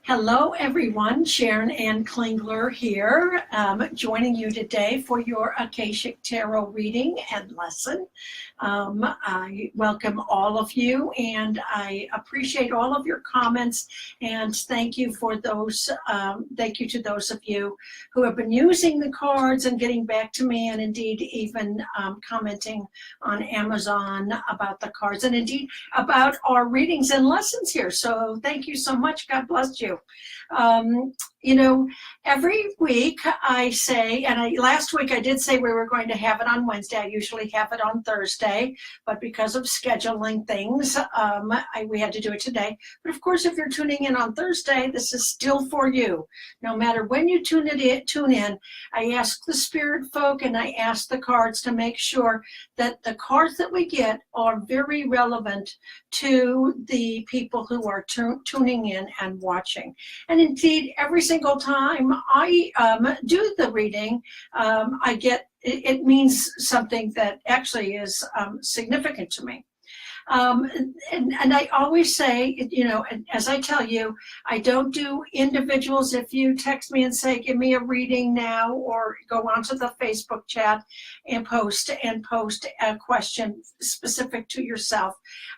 Hello, everyone. Sharon Ann Klingler here, joining you today for your Akashic Tarot reading and lesson. I welcome all of you, and I appreciate all of your comments. And thank you for those. Thank you to those of you who have been using the cards and getting back to me, and indeed even commenting on Amazon about the cards, and indeed about our readings and lessons here. So thank you so much. God bless you. Every week I say, and last week I did say we were going to have it on Wednesday. I usually have it on Thursday, but because of scheduling things, we had to do it today. But of course, if you're tuning in on Thursday, this is still for you. No matter when you tune in, I ask the spirit folk and I ask the cards to make sure that the cards that we get are very relevant to the people who are tuning in and watching. And indeed, every single time I do the reading, I get it means something that actually is significant to me. And I always say, and as I tell you, I don't do individuals. If you text me and say, give me a reading now, or go onto the Facebook chat and post a question specific to yourself,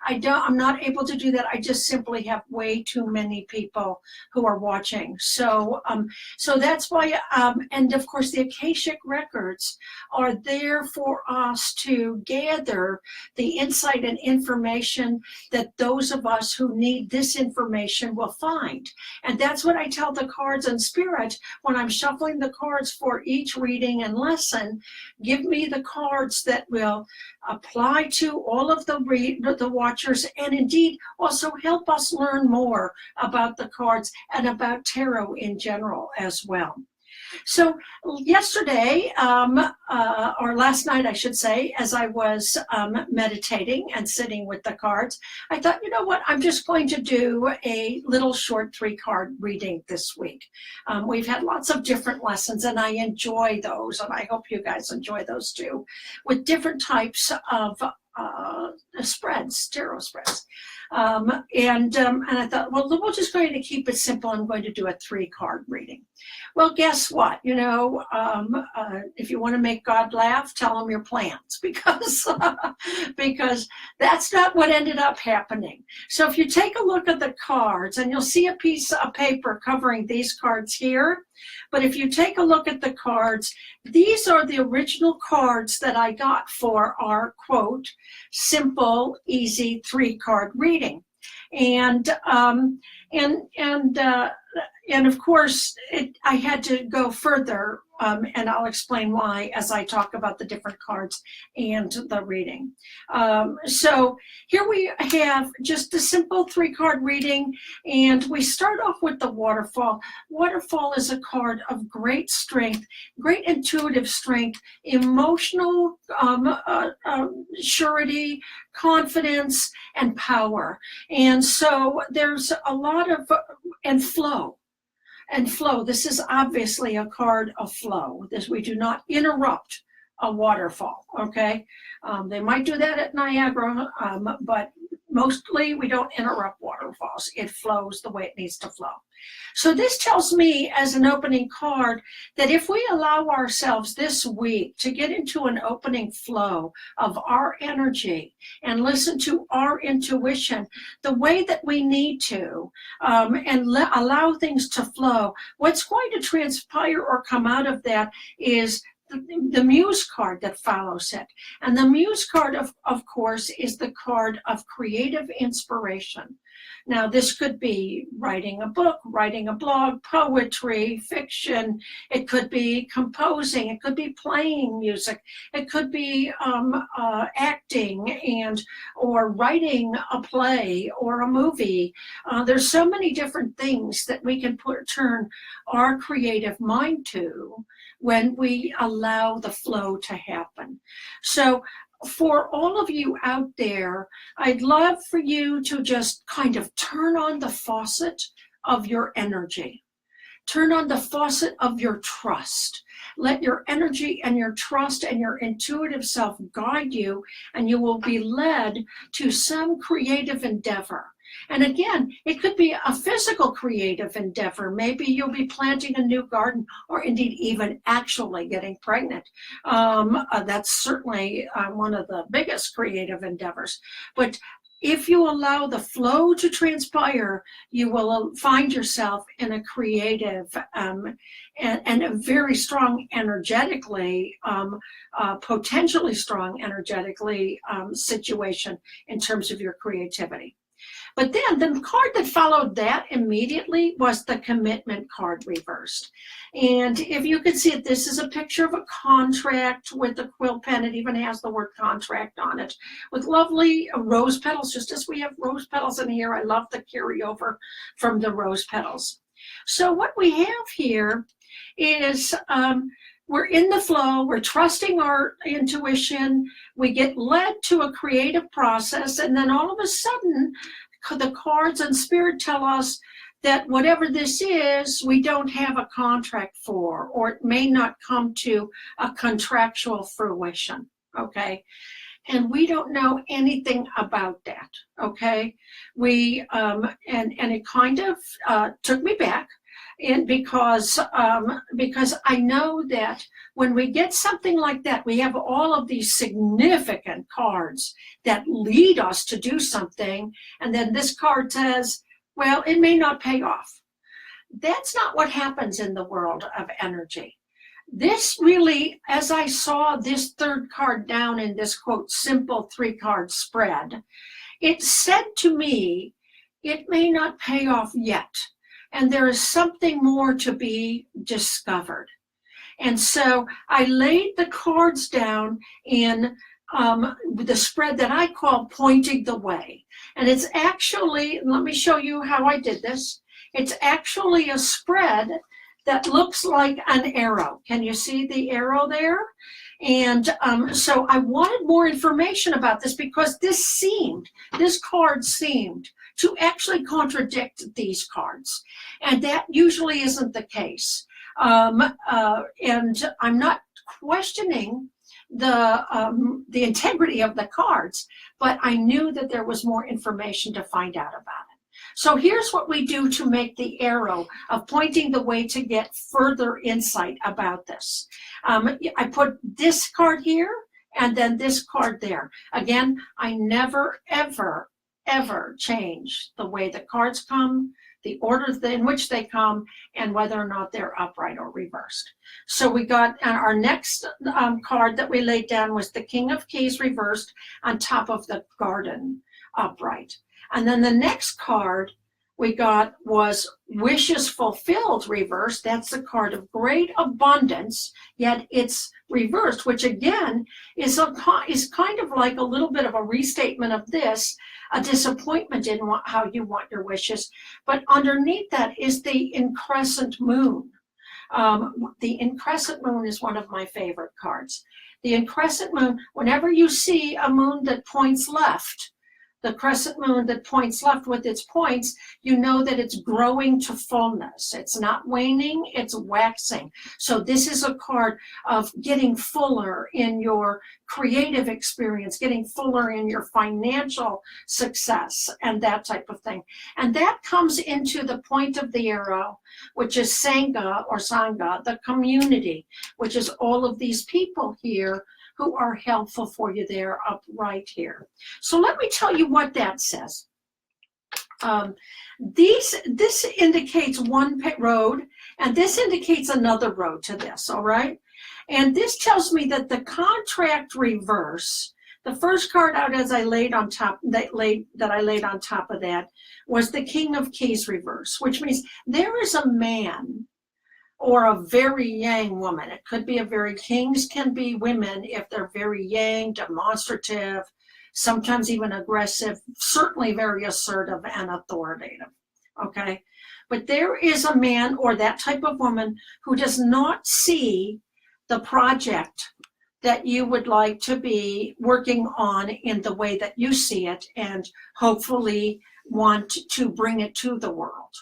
I'm not able to do that. I just simply have way too many people who are watching. So that's why, and of course the Akashic records are there for us to gather the insight and information that those of us who need this information will find. And that's what I tell the cards and spirit when I'm shuffling the cards for each reading and lesson. Give me the cards that will apply to all of the watchers, and indeed also help us learn more about the cards and about tarot in general as well. So yesterday, or last night, I should say, as I was meditating and sitting with the cards, I thought, you know what, I'm just going to do a little short 3-card reading this week. We've had lots of different lessons, and I enjoy those, and I hope you guys enjoy those too, with different types of spreads, tarot spreads. And I thought, well, we're just going to keep it simple. I'm going to do a 3-card reading. Well, guess what? If you want to make God laugh, tell him your plans, because that's not what ended up happening. So if you take a look at the cards, and you'll see a piece of paper covering these cards here, but if you take a look at the cards, these are the original cards that I got for our, quote, simple, easy 3-card reading. And of course, I had to go further, and I'll explain why as I talk about the different cards and the reading. So here we have just a simple 3-card reading, and we start off with the waterfall. Waterfall is a card of great strength, great intuitive strength, emotional surety, confidence, and power. And so there's a lot of, and flow. And flow, this is obviously a card of flow. We do not interrupt a waterfall, okay? They might do that at Niagara, but mostly we don't interrupt waterfalls. It flows the way it needs to flow. So this tells me as an opening card that if we allow ourselves this week to get into an opening flow of our energy and listen to our intuition the way that we need to, and allow things to flow, what's going to transpire or come out of that is the Muse card that follows it. And the Muse card, of course, is the card of creative inspiration. Now, this could be writing a book, writing a blog, poetry, fiction. It could be composing. It could be playing music. It could be acting or writing a play or a movie. There's so many different things that we can turn our creative mind to when we allow the flow to happen. So for all of you out there, I'd love for you to just kind of turn on the faucet of your energy. Turn on the faucet of your trust. Let your energy and your trust and your intuitive self guide you, and you will be led to some creative endeavor. And again, it could be a physical creative endeavor. Maybe you'll be planting a new garden, or indeed even actually getting pregnant. That's certainly one of the biggest creative endeavors. But if you allow the flow to transpire, you will find yourself in a creative and a very strong energetically, potentially strong energetically situation in terms of your creativity. But then the card that followed that immediately was the commitment card reversed. And if you can see it, this is a picture of a contract with a quill pen. It even has the word contract on it with lovely rose petals, just as we have rose petals in here. I love the carryover from the rose petals. So what we have here is we're in the flow, we're trusting our intuition, we get led to a creative process, and then all of a sudden, the cards and spirit tell us that whatever this is, we don't have a contract for, or it may not come to a contractual fruition, okay? And we don't know anything about that, okay? And it kind of took me back, and because I know that when we get something like that, we have all of these significant cards that lead us to do something, and then this card says, well, it may not pay off. That's not what happens in the world of energy. This really, as I saw this third card down in this, quote, simple 3-card spread, it said to me, it may not pay off yet, and there is something more to be discovered. And so I laid the cards down in the spread that I call Pointing the Way. And it's actually, let me show you how I did this. It's actually a spread that looks like an arrow. Can you see the arrow there? And so I wanted more information about this because this card seemed to actually contradict these cards. And that usually isn't the case. And I'm not questioning the integrity of the cards, but I knew that there was more information to find out about it. So here's what we do to make the arrow of Pointing the Way to get further insight about this. I put this card here and then this card there. Again, I never, ever, ever change the way the cards come, the order in which they come, and whether or not they're upright or reversed. So we got our next card that we laid down was the King of Keys reversed on top of the Garden upright. And then the next card we got was Wishes Fulfilled reversed. That's the card of great abundance, yet it's reversed, which again is kind of like a little bit of a restatement of this, a disappointment in how you want your wishes. But underneath that is the increscent moon. The increscent moon is one of my favorite cards. The increscent moon, whenever you see a moon that points left, the crescent moon that points left with its points, you know that it's growing to fullness. It's not waning, it's waxing. So this is a card of getting fuller in your creative experience, getting fuller in your financial success, and that type of thing. And that comes into the point of the arrow, which is Sangha or Sangha, the community, which is all of these people here who are helpful for you there up right here. So let me tell you what that says. This indicates one road, and this indicates another road to this, all right? And this tells me that the contract reverse, the first card out as I laid on top, that I laid on top of that, was the King of Keys reverse, which means there is a man or a very yang woman. It could be kings can be women if they're very yang, demonstrative, sometimes even aggressive, certainly very assertive and authoritative, okay? But there is a man or that type of woman who does not see the project that you would like to be working on in the way that you see it and hopefully want to bring it to the world.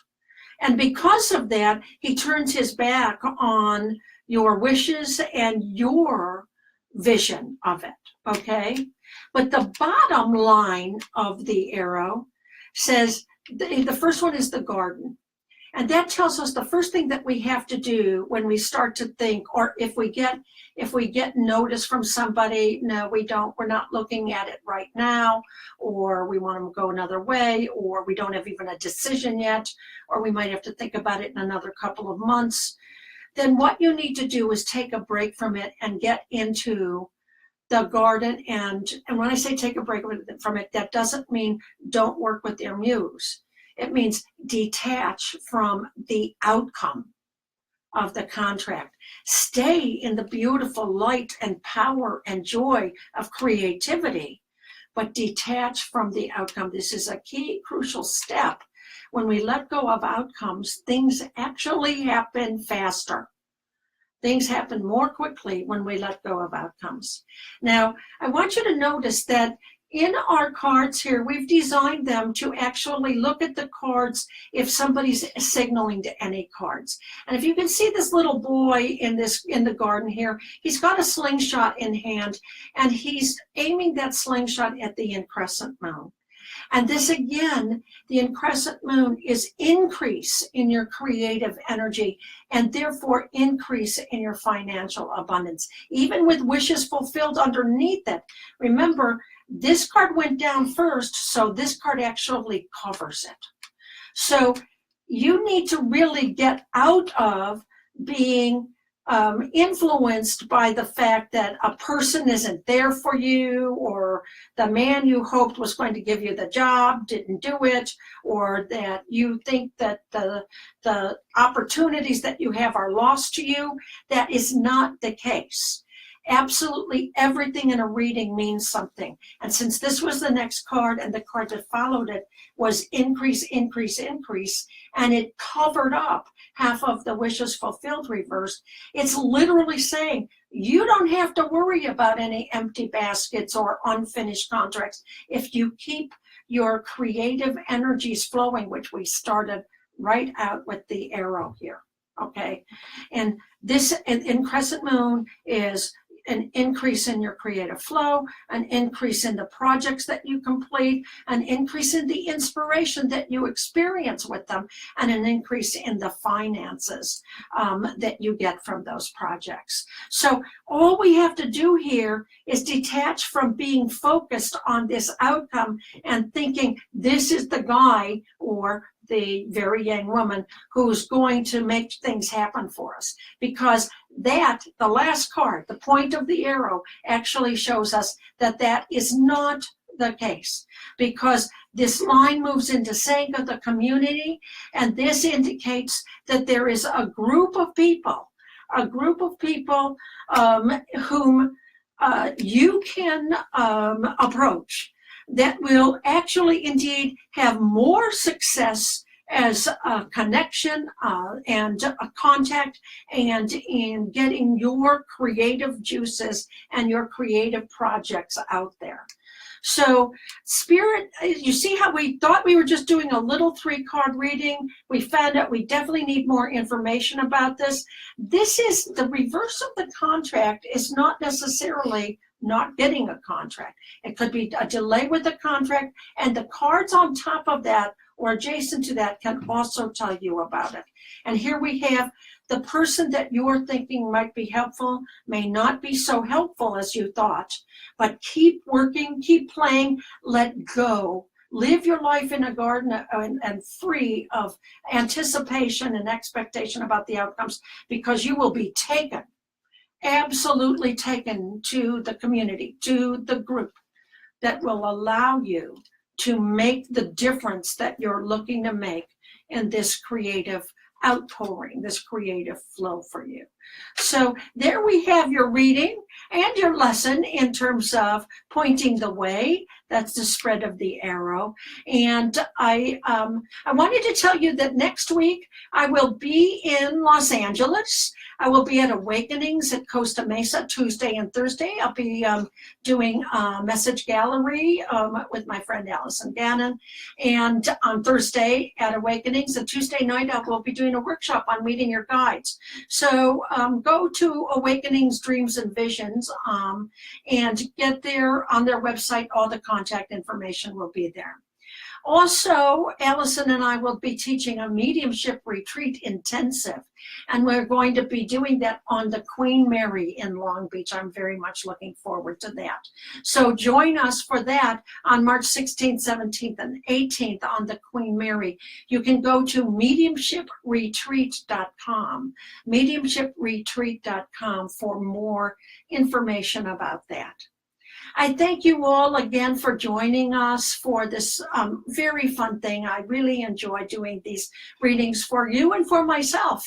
And because of that, he turns his back on your wishes and your vision of it, okay? But the bottom line of the arrow says, the first one is the garden. And that tells us the first thing that we have to do when we start to think, or if we get notice from somebody, no, we're not looking at it right now, or we want to go another way, or we don't have even a decision yet, or we might have to think about it in another couple of months, then what you need to do is take a break from it and get into the garden. And when I say take a break from it, that doesn't mean don't work with your muse. It means detach from the outcome of the contract. Stay in the beautiful light and power and joy of creativity, but detach from the outcome. This is a key, crucial step. When we let go of outcomes, things actually happen faster. Things happen more quickly when we let go of outcomes. Now, I want you to notice that in our cards here, we've designed them to actually look at the cards if somebody's signaling to any cards. And if you can see this little boy in the garden here, he's got a slingshot in hand, and he's aiming that slingshot at the increscent moon. And this again, the increscent moon is increase in your creative energy and therefore increase in your financial abundance, even with wishes fulfilled underneath it. Remember, this card went down first, so this card actually covers it. So you need to really get out of being influenced by the fact that a person isn't there for you, or the man you hoped was going to give you the job didn't do it, or that you think that the opportunities that you have are lost to you. That is not the case. Absolutely everything in a reading means something. And since this was the next card, and the card that followed it was increase, increase, increase, and it covered up half of the wishes fulfilled reversed, it's literally saying you don't have to worry about any empty baskets or unfinished contracts if you keep your creative energies flowing, which we started right out with the arrow here. Okay, and this in crescent moon is an increase in your creative flow, an increase in the projects that you complete, an increase in the inspiration that you experience with them, and an increase in the finances that you get from those projects. So all we have to do here is detach from being focused on this outcome and thinking this is the guy or the very young woman who's going to make things happen for us. Because that, the last card, the point of the arrow, actually shows us that that is not the case. Because this line moves into sync of the community, and this indicates that there is a group of people whom you can approach that will actually indeed have more success as a connection and a contact, and in getting your creative juices and your creative projects out there. So Spirit, you see how we thought we were just doing a little 3-card reading? We found out we definitely need more information about this. This is the reverse of the contract, is not necessarily not getting a contract. It could be a delay with the contract, and the cards on top of that or adjacent to that can also tell you about it. And here we have the person that you're thinking might be helpful may not be so helpful as you thought, but keep working, keep playing, let go. Live your life in a garden and free of anticipation and expectation about the outcomes, because you will be taken, absolutely taken to the community, to the group that will allow you to make the difference that you're looking to make in this creative outpouring, this creative flow for you. So there we have your reading and your lesson in terms of pointing the way. That's the spread of the arrow. And I wanted to tell you that next week I will be in Los Angeles. I will be at Awakenings at Costa Mesa Tuesday and Thursday. I'll be doing a message gallery with my friend Allison Gannon. And on Thursday at Awakenings, and Tuesday night I will be doing a workshop on meeting your guides. So go to Awakenings Dreams and Visions and get there on their website. All the contact information will be there. Also, Allison and I will be teaching a mediumship retreat intensive, and we're going to be doing that on the Queen Mary in Long Beach. I'm very much looking forward to that. So join us for that on March 16th, 17th, and 18th on the Queen Mary. You can go to mediumshipretreat.com, mediumshipretreat.com for more information about that. I thank you all again for joining us for this very fun thing. I really enjoy doing these readings for you and for myself.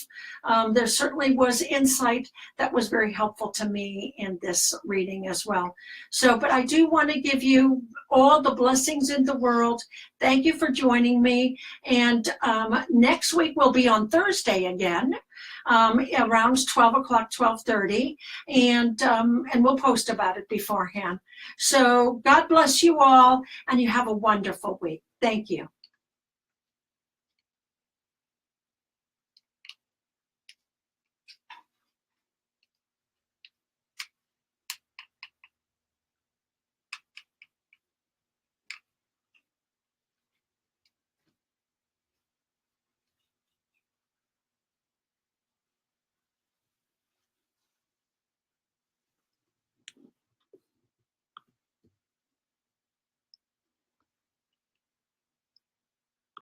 There certainly was insight that was very helpful to me in this reading as well. But I do want to give you all the blessings in the world. Thank you for joining me. And next week will be on Thursday again. Around 12 o'clock, 12:30, and we'll post about it beforehand. So God bless you all, and you have a wonderful week. Thank you.